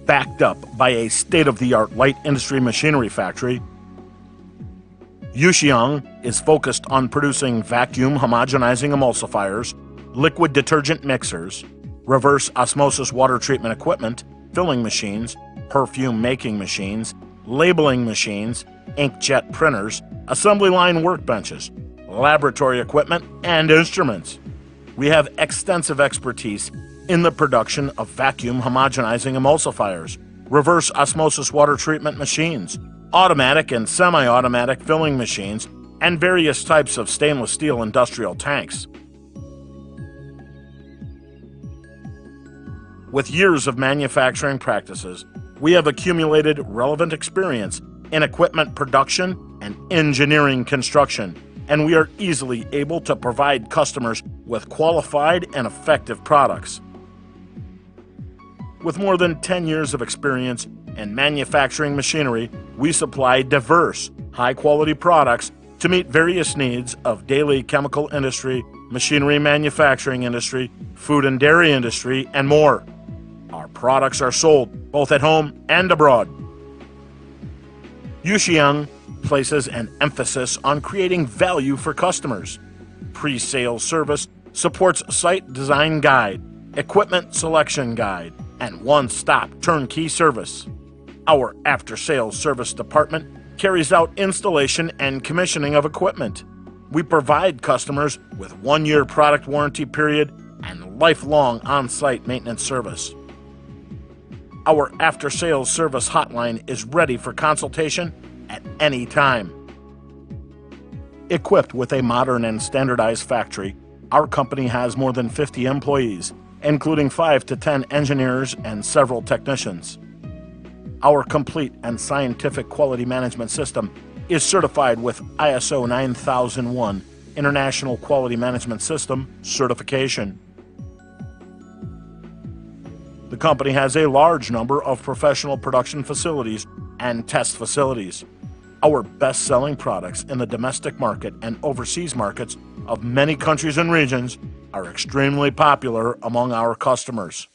backed up by a state-of-the-art light industry machinery factory. Yuxiang is focused on producing vacuum homogenizing emulsifiers, liquid detergent mixers, reverse osmosis water treatment equipment, filling machines, perfume making machines, labeling machines, inkjet printers, assembly line workbenches, laboratory equipment, and instruments. We have extensive expertise in the production of vacuum homogenizing emulsifiers, reverse osmosis water treatment machines, automatic and semi-automatic filling machines, and various types of stainless steel industrial tanks. With years of manufacturing practices, we have accumulated relevant experience in equipment production and engineering construction, and we are easily able to provide customers with qualified and effective products. With more than 10 years of experience in manufacturing machinery, we supply diverse, high-quality products to meet various needs of daily chemical industry, machinery manufacturing industry, food and dairy industry, and more. Our products are sold both at home and abroad. Yuxiang places an emphasis on creating value for customers. Pre-sales service supports site design guide, equipment selection guide, and one-stop turnkey service. Our after-sales service department carries out installation and commissioning of equipment. We provide customers with 1-year product warranty period and lifelong on-site maintenance service. Our after-sales service hotline is ready for consultation at any time. Equipped with a modern and standardized factory, our company has more than 50 employees, including 5 to 10 engineers and several technicians. Our complete and scientific quality management system is certified with ISO 9001 International Quality Management System certification. The company has a large number of professional production facilities and test facilities. Our best-selling products in the domestic market and overseas markets of many countries and regions are extremely popular among our customers.